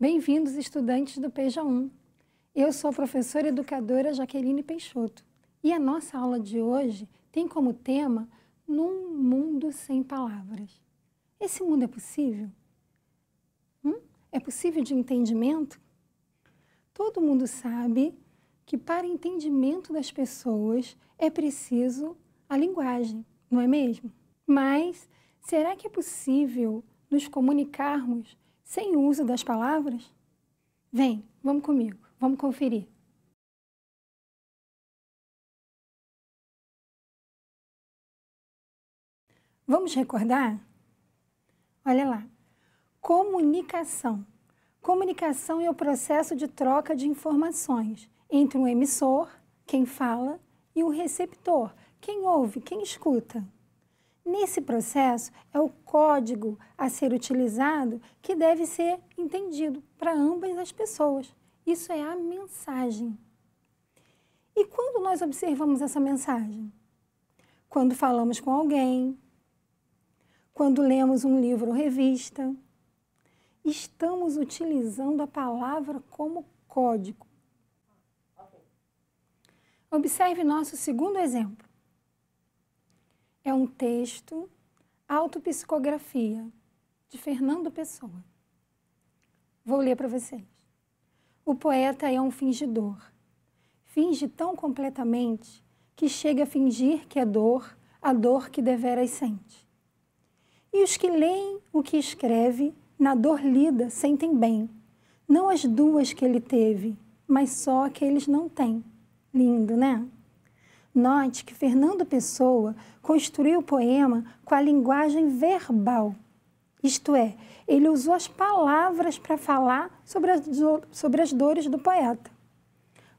Bem-vindos, estudantes do PEJA1. Eu sou a professora educadora Jaqueline Peixoto e a nossa aula de hoje tem como tema Num Mundo Sem Palavras. Esse mundo é possível? É possível de entendimento? Todo mundo sabe que para entendimento das pessoas é preciso a linguagem, não é mesmo? Mas será que é possível nos comunicarmos sem o uso das palavras? Vem, vamos comigo, vamos conferir. Vamos recordar? Olha lá. Comunicação. Comunicação é o processo de troca de informações entre um emissor, quem fala, e o receptor, quem ouve, quem escuta. Nesse processo, é o código a ser utilizado que deve ser entendido para ambas as pessoas. Isso é a mensagem. E quando nós observamos essa mensagem? Quando falamos com alguém, quando lemos um livro ou revista, estamos utilizando a palavra como código. Observe nosso segundo exemplo. É um texto, Autopsicografia, de Fernando Pessoa. Vou ler para vocês. O poeta é um fingidor. Finge tão completamente que chega a fingir que é dor, a dor que deveras sente. E os que leem o que escreve, na dor lida, sentem bem. Não as duas que ele teve, mas só a que eles não têm. Lindo, né? Note que Fernando Pessoa construiu o poema com a linguagem verbal. Isto é, ele usou as palavras para falar sobre as dores do poeta.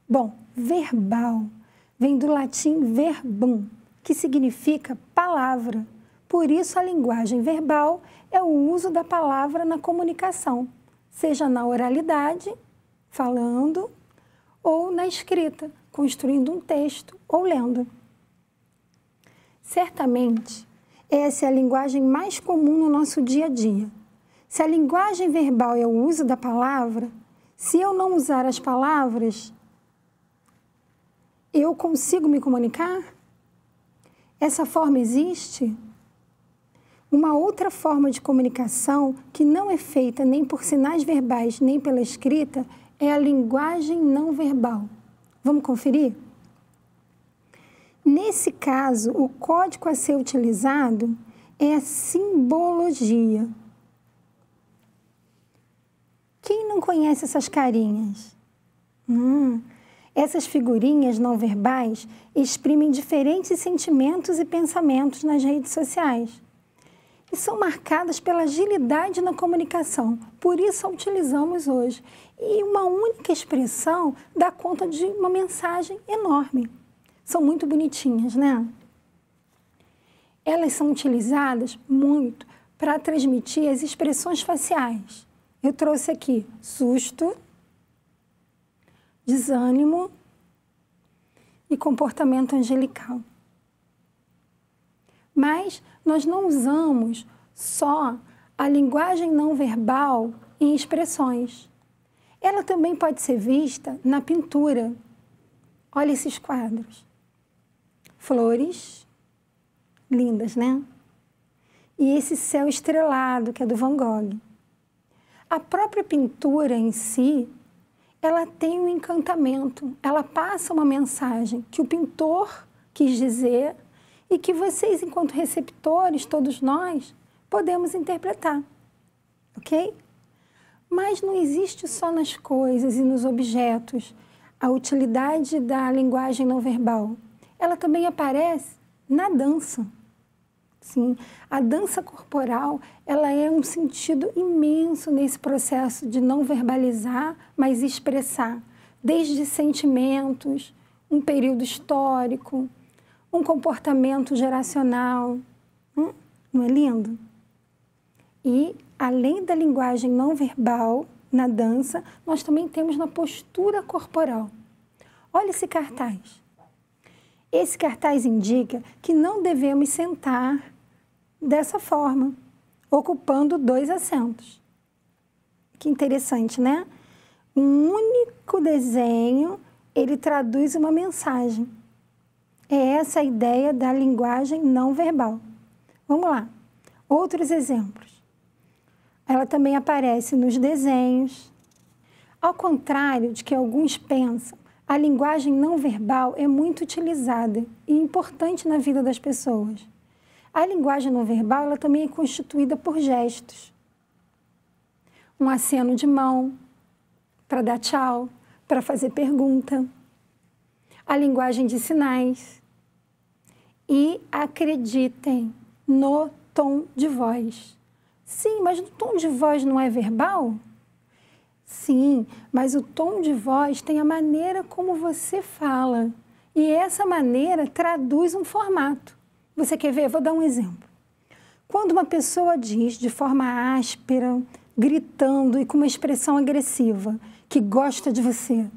Bom, verbal vem do latim verbum, que significa palavra. Por isso, a linguagem verbal é o uso da palavra na comunicação, seja na oralidade, falando, ou na escrita, construindo um texto ou lendo. Certamente, essa é a linguagem mais comum no nosso dia a dia. Se a linguagem verbal é o uso da palavra, se eu não usar as palavras, eu consigo me comunicar? Essa forma existe? Uma outra forma de comunicação que não é feita nem por sinais verbais nem pela escrita é a linguagem não verbal. Vamos conferir? Nesse caso, o código a ser utilizado é a simbologia. Quem não conhece essas carinhas? Essas figurinhas não verbais exprimem diferentes sentimentos e pensamentos nas redes sociais. E são marcadas pela agilidade na comunicação, por isso a utilizamos hoje. E uma única expressão dá conta de uma mensagem enorme. São muito bonitinhas, né? Elas são utilizadas muito para transmitir as expressões faciais. Eu trouxe aqui susto, desânimo e comportamento angelical. Mas nós não usamos só a linguagem não verbal em expressões. Ela também pode ser vista na pintura. Olha esses quadros. Flores, lindas, né? E esse céu estrelado, que é do Van Gogh. A própria pintura em si, ela tem um encantamento, ela passa uma mensagem que o pintor quis dizer e que vocês, enquanto receptores, todos nós, podemos interpretar, ok? Mas não existe só nas coisas e nos objetos a utilidade da linguagem não verbal. Ela também aparece na dança. Sim, a dança corporal, ela é um sentido imenso nesse processo de não verbalizar, mas expressar, desde sentimentos, um período histórico, um comportamento geracional. Não é lindo? E, além da linguagem não verbal, na dança, nós também temos na postura corporal. Olha esse cartaz. Esse cartaz indica que não devemos sentar dessa forma, ocupando 2 assentos. Que interessante, né? Um único desenho, ele traduz uma mensagem. É essa a ideia da linguagem não verbal. Vamos lá. Outros exemplos. Ela também aparece nos desenhos. Ao contrário de que alguns pensam, a linguagem não verbal é muito utilizada e importante na vida das pessoas. A linguagem não verbal ela também é constituída por gestos. Um aceno de mão para dar tchau, para fazer pergunta. A linguagem de sinais. E acreditem no tom de voz. Sim, mas o tom de voz não é verbal? Sim, mas o tom de voz tem a maneira como você fala. E essa maneira traduz um formato. Você quer ver? Vou dar um exemplo. Quando uma pessoa diz de forma áspera, gritando e com uma expressão agressiva, que gosta de você,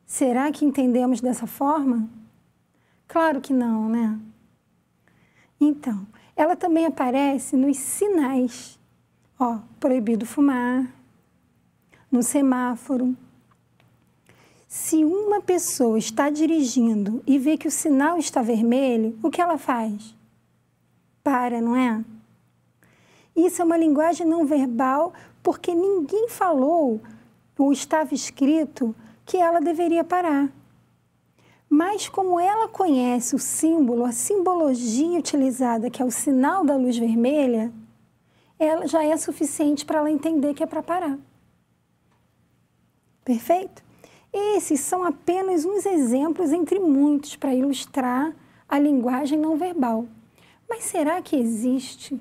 será que entendemos dessa forma? Claro que não, né? Então, ela também aparece nos sinais. Ó, proibido fumar, no semáforo. Se uma pessoa está dirigindo e vê que o sinal está vermelho, o que ela faz? Para, não é? Isso é uma linguagem não verbal porque ninguém falou ou estava escrito que ela deveria parar. Mas como ela conhece o símbolo, a simbologia utilizada, que é o sinal da luz vermelha, ela já é suficiente para ela entender que é para parar. Perfeito? Esses são apenas uns exemplos entre muitos para ilustrar a linguagem não verbal. Mas será que existe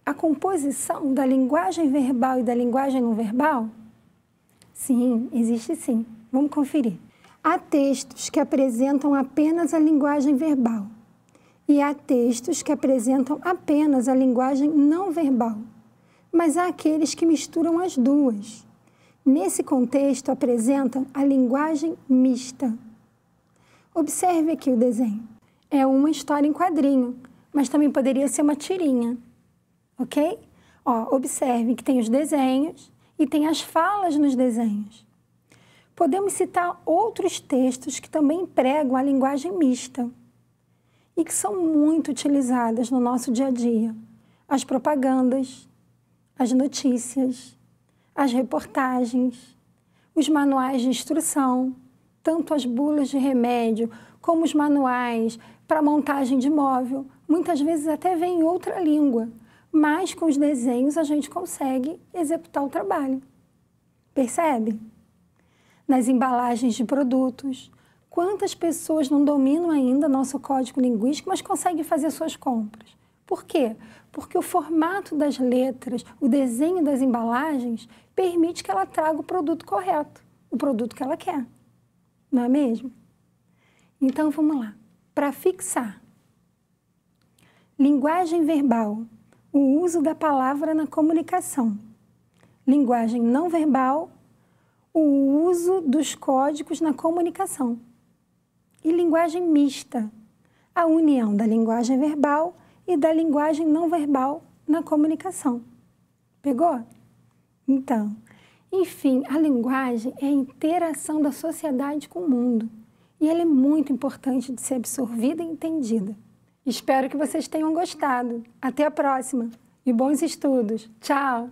a composição da linguagem verbal e da linguagem não verbal? Sim, existe sim. Vamos conferir. Há textos que apresentam apenas a linguagem verbal e há textos que apresentam apenas a linguagem não verbal, mas há aqueles que misturam as duas. Nesse contexto, apresentam a linguagem mista. Observe aqui o desenho. É uma história em quadrinho, mas também poderia ser uma tirinha, ok? Ó, observe que tem os desenhos e tem as falas nos desenhos. Podemos citar outros textos que também empregam a linguagem mista e que são muito utilizadas no nosso dia a dia. As propagandas, as notícias, as reportagens, os manuais de instrução, tanto as bulas de remédio como os manuais para montagem de móvel, muitas vezes até vem em outra língua, mas com os desenhos a gente consegue executar o trabalho. Percebe? Nas embalagens de produtos, quantas pessoas não dominam ainda nosso código linguístico, mas conseguem fazer suas compras? Por quê? Porque o formato das letras, o desenho das embalagens, permite que ela traga o produto correto, o produto que ela quer. Não é mesmo? Então, vamos lá. Para fixar. Linguagem verbal, o uso da palavra na comunicação. Linguagem não verbal, o uso dos códigos na comunicação. E linguagem mista, a união da linguagem verbal e da linguagem não verbal na comunicação. Pegou? Então, enfim, a linguagem é a interação da sociedade com o mundo. E ela é muito importante de ser absorvida e entendida. Espero que vocês tenham gostado. Até a próxima e bons estudos. Tchau!